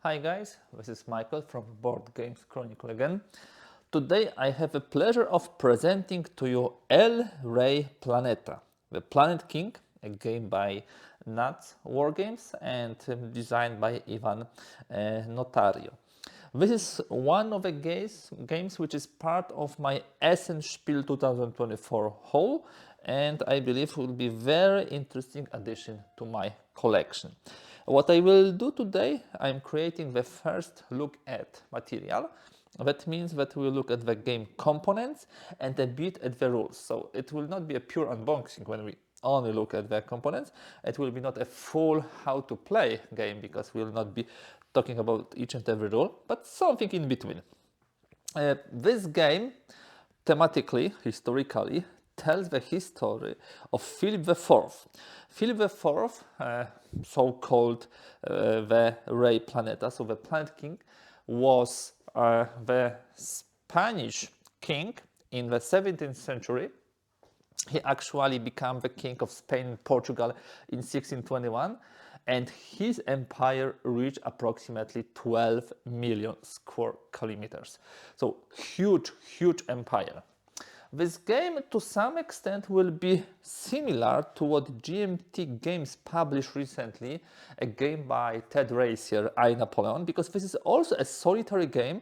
Hi guys, this is Michael from Boardgames Chronicle again. Today I have the pleasure of presenting to you El Rey Planeta, the Planet King, a game by Nuts Wargames and designed by Ivan Notario. This is one of the games which is part of my Essenspiel 2024 haul, and I believe will be very interesting addition to my collection. What I will do today, I'm creating the first look at material. That means that we'll look at the game components and a bit at the rules. So it will not be a pure unboxing when we only look at the components. It will be not a full how to play game because we'll not be talking about each and every rule, but something in between. This game, thematically, historically, tells the history of Philip IV. Philip IV, so-called the Rey Planeta, so the Planet King, was the Spanish king in the 17th century. He actually became the king of Spain and Portugal in 1621, and his empire reached approximately 12 million square kilometers. So huge, huge empire. This game to some extent will be similar to what GMT Games published recently, a game by Ted Racier, I, Napoleon, because this is also a solitary game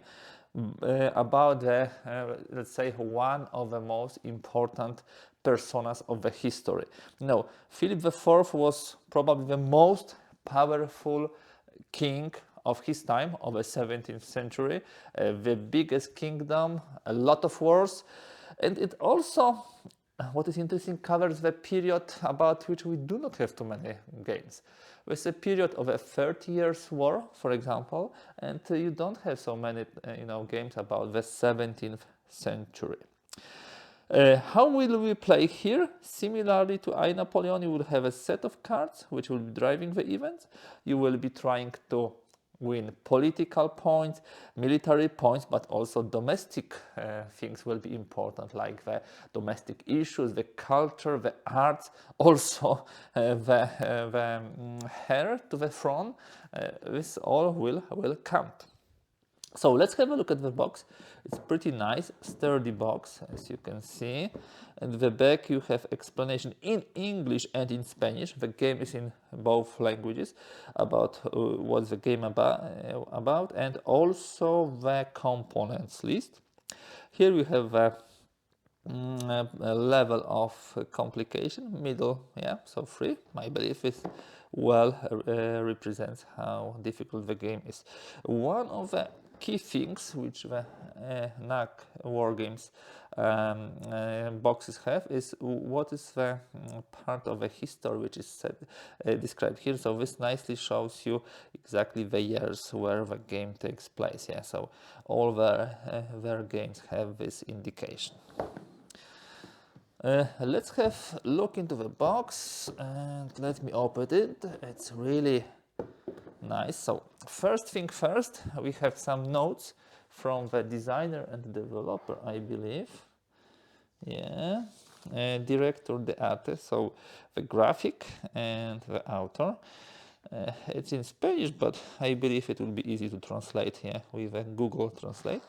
about let's say, one of the most important personas of the history. No, Philip IV was probably the most powerful king of his time, of the 17th century, the biggest kingdom, a lot of wars, and it also, what is interesting, covers the period about which we do not have too many games. There's a period of a 30 years war, for example, and you don't have so many games about the 17th century. How will we play here? Similarly to I, Napoleon, you will have a set of cards which will be driving the events. You will be trying to win political points, military points, but also domestic things will be important, like the domestic issues, the culture, the arts, also the heir to the throne. This all will count. So let's have a look at the box. It's pretty nice, sturdy box, as you can see. At the back you have explanation in English and in Spanish. The game is in both languages about what's the game about, and also the components list. Here we have a level of complication, middle, yeah, so 3. My belief is well represents how difficult the game is. One of the key things which the NAC Wargames boxes have is what is the part of the history which is described here. So this nicely shows you exactly the years where the game takes place. Yeah, so all their games have this indication. Let's have a look into the box and let me open it. It's really nice. So first thing first, we have some notes from the designer and developer, I believe. Yeah, director de arte, so the graphic and the author. It's in Spanish, but I believe it will be easy to translate here with a Google Translate.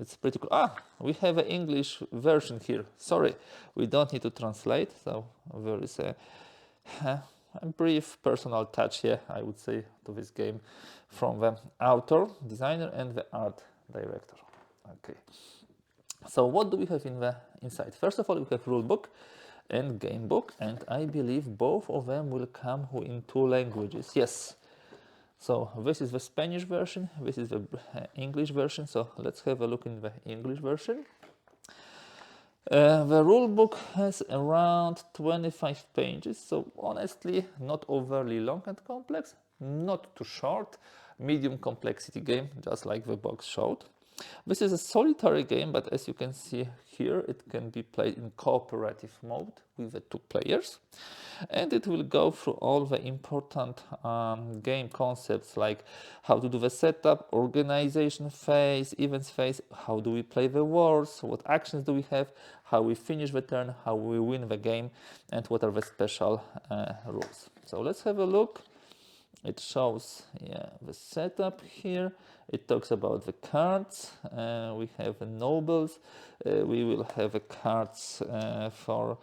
It's pretty cool. We have an English version here. Sorry, we don't need to translate. So there is a brief personal touch here, I would say, to this game from the author, designer, and the art director. Okay. So what do we have inside? First of all, we have rule book and game book, and I believe both of them will come in 2 languages. Yes. So this is the Spanish version, this is the English version, so let's have a look in the English version. The rule book has around 25 pages, so honestly not overly long and complex, not too short, medium complexity game, just like the box showed. This is a solitary game, but as you can see here, it can be played in cooperative mode with the 2 players. And it will go through all the important game concepts, like how to do the setup, organization phase, events phase, how do we play the wars, what actions do we have, how we finish the turn, how we win the game, and what are the special rules. So let's have a look It shows the setup here. It talks about the cards. We have the nobles. We will have the cards for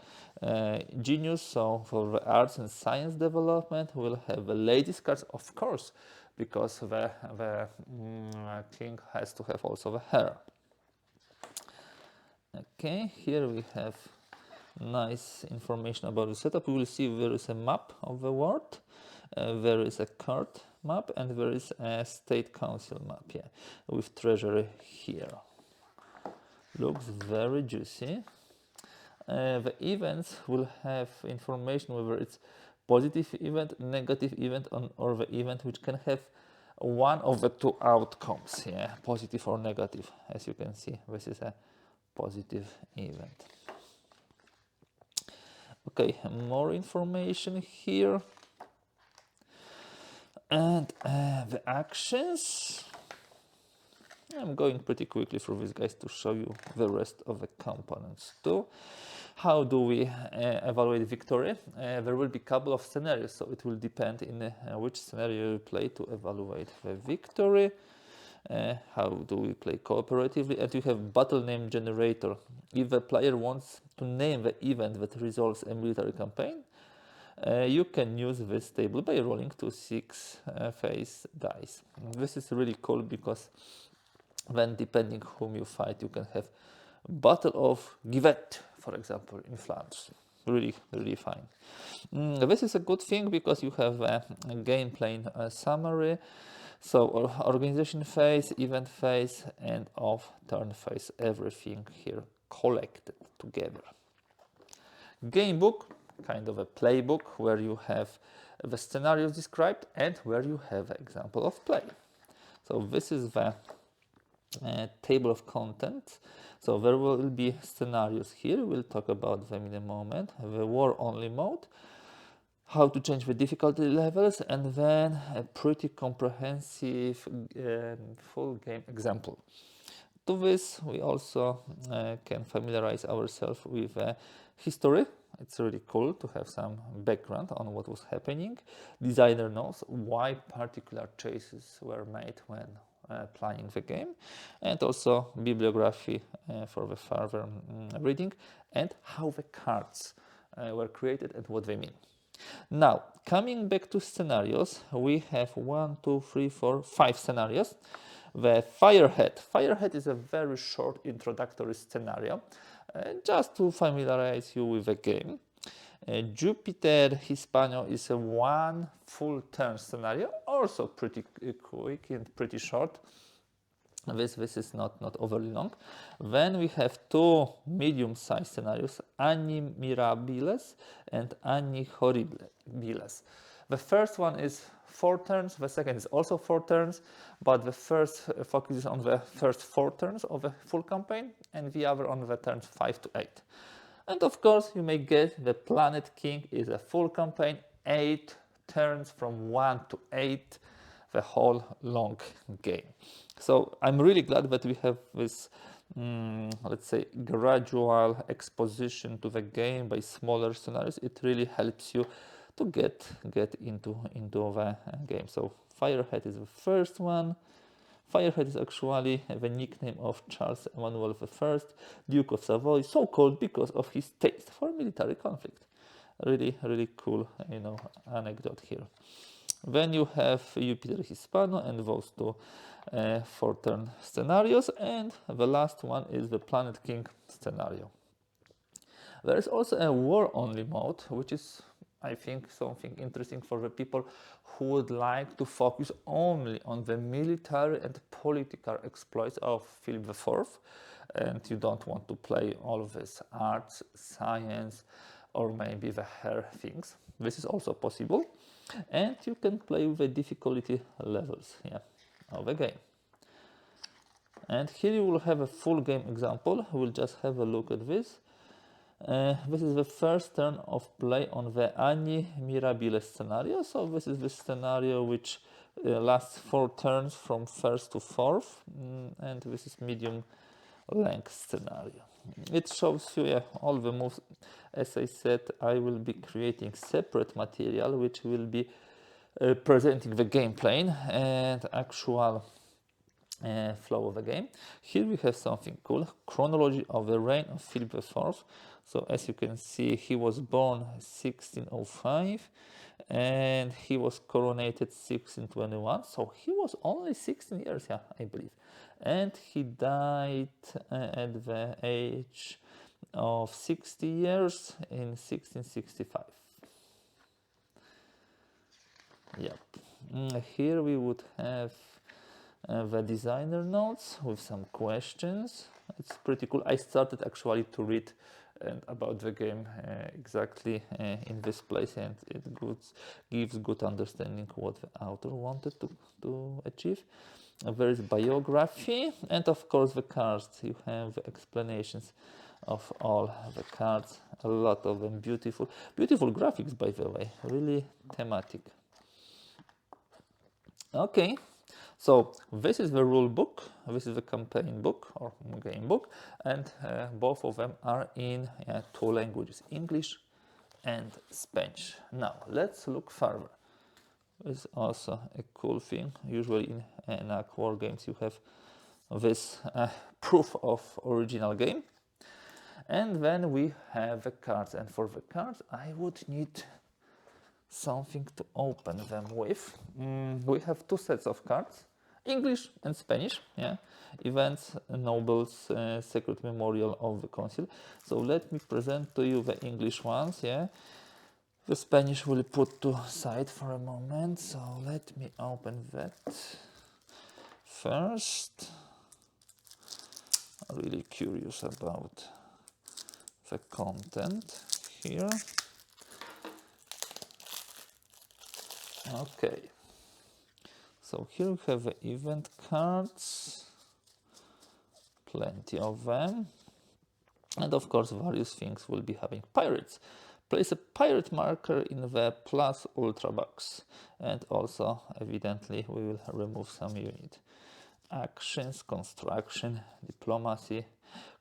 genius, so for the arts and science development. We'll have the ladies cards, of course, because the king has to have also the hair. Okay, here we have nice information about the setup. We will see there is a map of the world, there is a card map, and there is a state council map, with treasury here. Looks very juicy. The events will have information whether it's positive event, negative event, or the event which can have one of the two outcomes, positive or negative. As you can see, this is a positive event. Okay, more information here. And the actions. I'm going pretty quickly through this, guys, to show you the rest of the components too. How do we evaluate victory? There will be a couple of scenarios, so it will depend in which scenario you play to evaluate the victory. How do we play cooperatively? And you have battle name generator. If the player wants to name the event that resolves a military campaign, you can use this table by rolling 6 face dice. This is really cool because then, depending whom you fight, you can have Battle of Givet, for example, in Flanders. Really, really fine. This is a good thing because you have a gameplay summary. So organization phase, event phase, and off-turn phase, everything here collected together. Game book, kind of a playbook where you have the scenarios described and where you have an example of play. So this is the table of contents. So there will be scenarios here. We'll talk about them in a moment. The war only mode, how to change the difficulty levels, and then a pretty comprehensive full game example. To this, we also can familiarize ourselves with history. It's really cool to have some background on what was happening. Designer knows why particular choices were made when playing the game, and also bibliography for the further reading, and how the cards were created and what they mean. Now, coming back to scenarios, we have 1, 2, 3, 4, 5 scenarios. The Firehead. Firehead is a very short introductory scenario, just to familiarize you with the game. Jupiter Hispano is a 1 full turn scenario, also pretty quick and pretty short. This is not overly long. Then we have 2 medium-sized scenarios, Anni Mirabiles and Anni Horribiles. The first one is 4 turns, the second is also 4 turns, but the first focuses on the first 4 turns of a full campaign and the other on the turns 5 to 8. And of course, you may guess the Planet King is a full campaign, 8 turns from 1 to 8, the whole long game. So I'm really glad that we have this, let's say, gradual exposition to the game by smaller scenarios. It really helps you to get into the game. So Firehead is the first one. Firehead is actually the nickname of Charles Emmanuel I, Duke of Savoy, so called because of his taste for military conflict. Really, really cool, anecdote here. Then you have Jupiter Hispano and those 2 4-turn scenarios, and the last one is the Planet King scenario. There is also a war-only mode, which is, I think, something interesting for the people who would like to focus only on the military and political exploits of Philip IV, and you don't want to play all of this arts, science, or maybe the hair things. This is also possible, and you can play with the difficulty levels of the game. And here you will have a full game example. We'll just have a look at this. This is the first turn of play on the Anni Mirabile scenario. So this is the scenario which lasts 4 turns from 1st to 4th, and this is medium length scenario. It shows you all the moves. As I said, I will be creating separate material which will be presenting the gameplay and actual flow of the game. Here we have something cool, chronology of the reign of Philip IV. So as you can see, he was born 1605 and he was coronated 1621. So he was only 16 years, yeah, I believe. And he died at the age of 60 years in 1665. Yep. Here we would have the designer notes with some questions. It's pretty cool. I started actually to read about the game exactly in this place, and it gives good understanding what the author wanted to achieve. There is biography, and of course the cards. You have the explanations of all the cards. A lot of them beautiful graphics, by the way. Really thematic. Okay, so this is the rule book, this is the campaign book or game book, and both of them are in two languages, English and Spanish. Now let's look further. This is also a cool thing. Usually in war games you have this proof of original game, and then we have the cards, and for the cards I would need something to open them with. We have two sets of cards, English and Spanish, yeah. Events, nobles, secret memorial of the council. So let me present to you the English ones, yeah. The Spanish will put to side for a moment, so let me open that first. I'm really curious about the content here. Okay, so here we have the event cards, plenty of them, and of course various things will be having. Pirates. Place a pirate marker in the plus ultra box, and also evidently we will remove some unit. Actions, construction, diplomacy,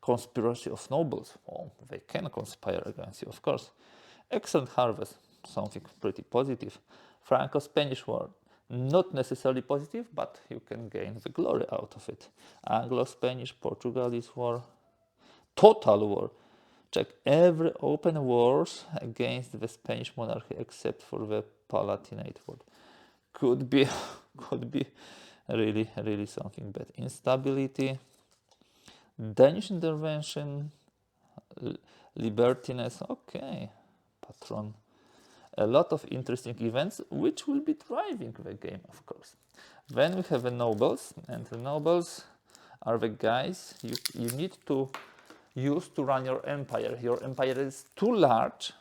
conspiracy of nobles. Oh, they can conspire against you, of course. Excellent harvest, something pretty positive. Franco-Spanish War, not necessarily positive, but you can gain the glory out of it. Anglo-Spanish, Portuguese War, total war. Check every open wars against the Spanish monarchy except for the Palatinate War. Could be really something bad. Instability, Danish intervention, libertiness. Okay, patron. A lot of interesting events which will be driving the game, of course. Then we have the nobles, and the nobles are the guys you need to use to run your empire. Your empire is too large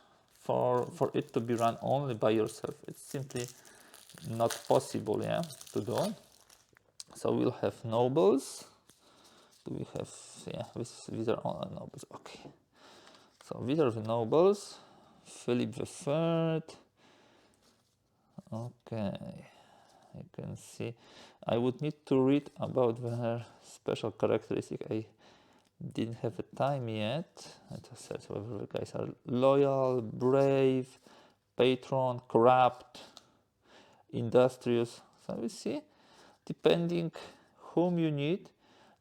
for it to be run only by yourself. It's simply not possible, yeah, to do. So we'll have nobles. Do we have, yeah, these are all nobles, okay. So these are the nobles. Philip III. Okay, you can see. I would need to read about their special characteristic. I didn't have the time yet. It says whether the guys are loyal, brave, patron, corrupt, industrious. So we see, depending whom you need,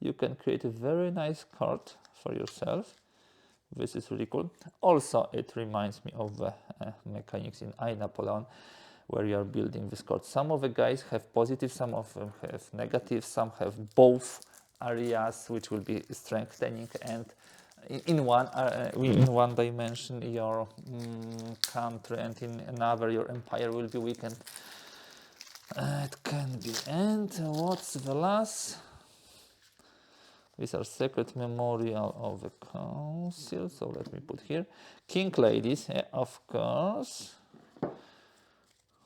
you can create a very nice card for yourself. This is really cool. Also, it reminds me of the mechanics in I, Napoleon, where you are building this card. Some of the guys have positive, some of them have negative, some have both areas which will be strengthening, and in one dimension your country, and in another your empire will be weakened. It can be. And what's the last? These are secret memorial of the council. So let me put here king ladies, yeah, of course.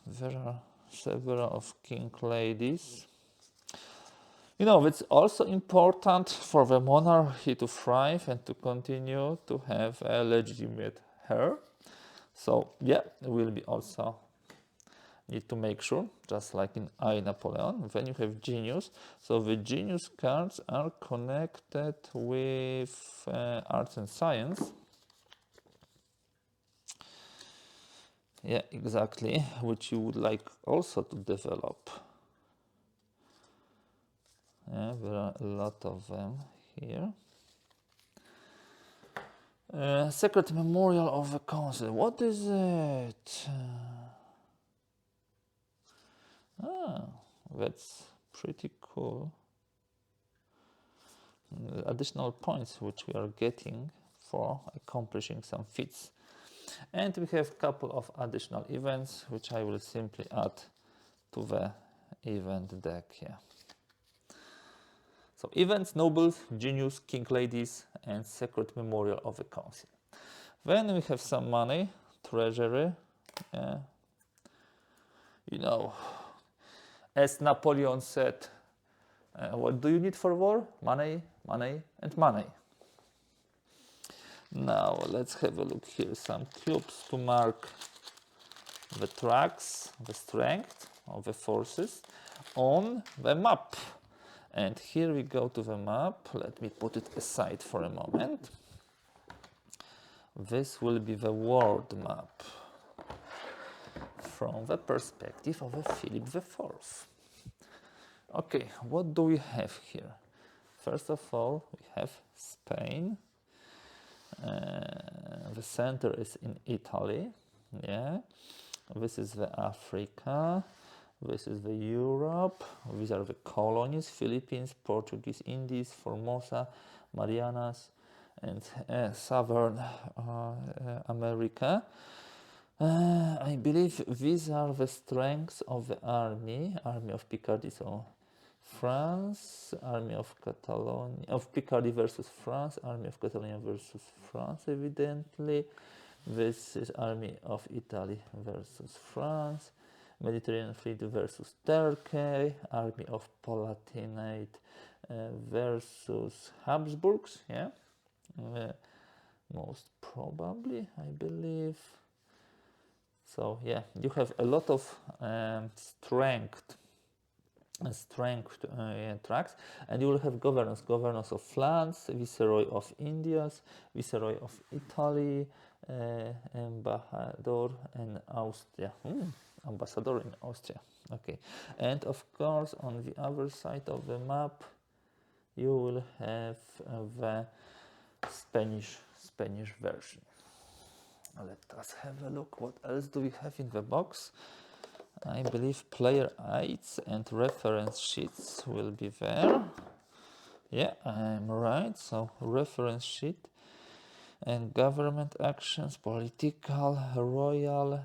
There are several of king ladies. You know, it's also important for the monarchy to thrive and to continue to have a legitimate heir. So yeah, we'll be also need to make sure, just like in I, Napoleon, then you have genius. So the genius cards are connected with arts and science. Yeah, exactly, which you would like also to develop. Yeah, there are a lot of them here. Secret Memorial of the Council. What is it? That's pretty cool. Additional points which we are getting for accomplishing some feats. And we have a couple of additional events which I will simply add to the event deck here. So events, nobles, genius, king ladies, and secret memorial of the council. Then we have some money, treasury. You know, as Napoleon said, what do you need for war? Money, money, and money. Now let's have a look here. Some cubes to mark the tracks, the strength of the forces on the map. And here we go to the map. Let me put it aside for a moment. This will be the world map from the perspective of Philip IV. Okay, what do we have here? First of all, we have Spain. The center is in Italy. Yeah. This is the Africa. This is the Europe. These are the colonies: Philippines, Portuguese Indies, Formosa, Marianas, and Southern America. I believe these are the strengths of the army of Picardy. So France, army of Catalonia, of Picardy versus France, army of Catalonia versus France, evidently. This is army of Italy versus France, Mediterranean Fleet versus Turkey, army of Palatinate versus Habsburgs, yeah, most probably, I believe. So yeah, you have a lot of strength tracks, and you will have governors of France, viceroy of Indias, viceroy of Italy, ambassador in Austria. Ambassador in Austria. Okay, and of course on the other side of the map you will have the Spanish version. Let us have a look. What else do we have in the box? I believe player aids and reference sheets will be there. Yeah, I'm right. So reference sheet and government actions, political, royal,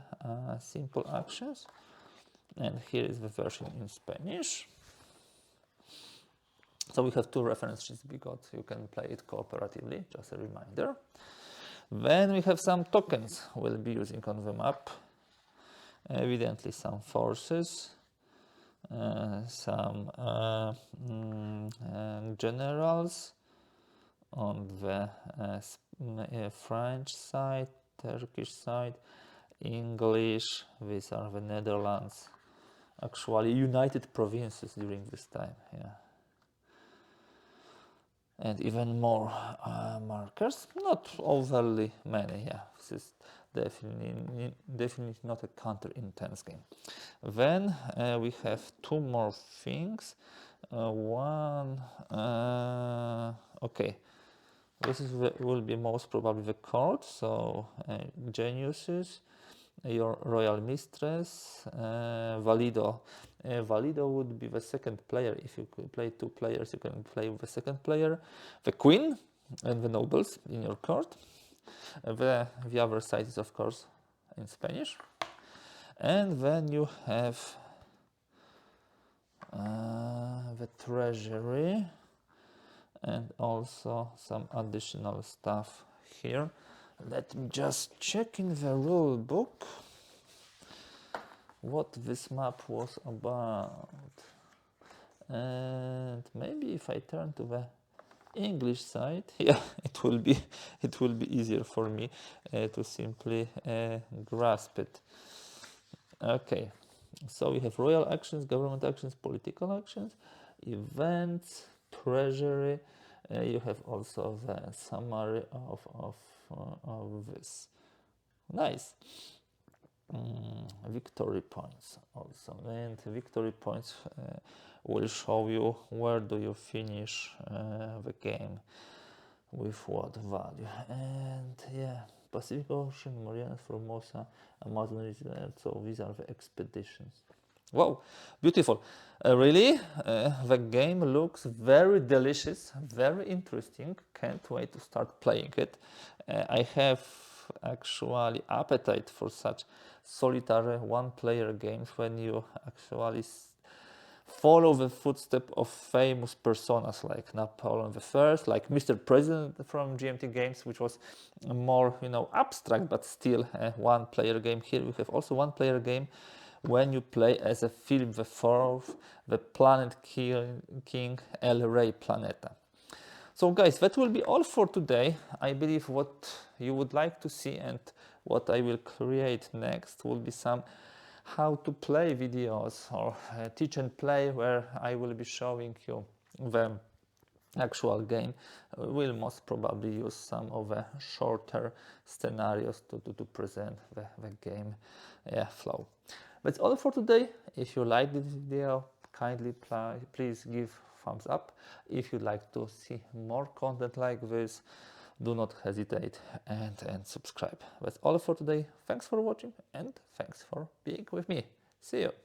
simple actions. And here is the version in Spanish. So we have two reference sheets because you can play it cooperatively, just a reminder. Then we have some tokens we'll be using on the map. Evidently some forces, some generals on the French side, Turkish side, English. These are the Netherlands, actually united provinces during this time. Yeah. And even more markers, not overly many. Yeah, this is definitely not a counter-intense game. Then we have two more things. One, okay, this is will be most probably the court. So geniuses, your royal mistress, Valido. Valido would be the second player. If you could play two players, you can play with the second player, the queen, and the nobles in your court. The other side is of course in Spanish. And then you have the treasury and also some additional stuff here. Let me just check in the rule book what this map was about. And maybe if I turn to the English side, yeah, it will be easier for me to simply grasp it. Okay, so we have royal actions, government actions, political actions, events, treasury. You have also the summary of this. Nice. victory points also, and victory points will show you where do you finish the game with what value. And yeah, Pacific Ocean, Marianas, Formosa, Amazon River, so these are the expeditions. Wow, beautiful. Really, the game looks very delicious, very interesting. Can't wait to start playing it. I have actually appetite for such solitary one-player games when you actually follow the footsteps of famous personas like Napoleon I, like Mr. President from GMT Games, which was more, abstract, but still a one-player game. Here we have also one-player game when you play as a Philip IV, the Planet King El Rey Planeta. So guys, that will be all for today. I believe what you would like to see and what I will create next will be some how to play videos or teach and play where I will be showing you the actual game. We'll most probably use some of the shorter scenarios to present the game flow. That's all for today. If you like this video, kindly please give thumbs up. If you'd like to see more content like this, do not hesitate and subscribe. That's all for today. Thanks for watching and thanks for being with me. See you.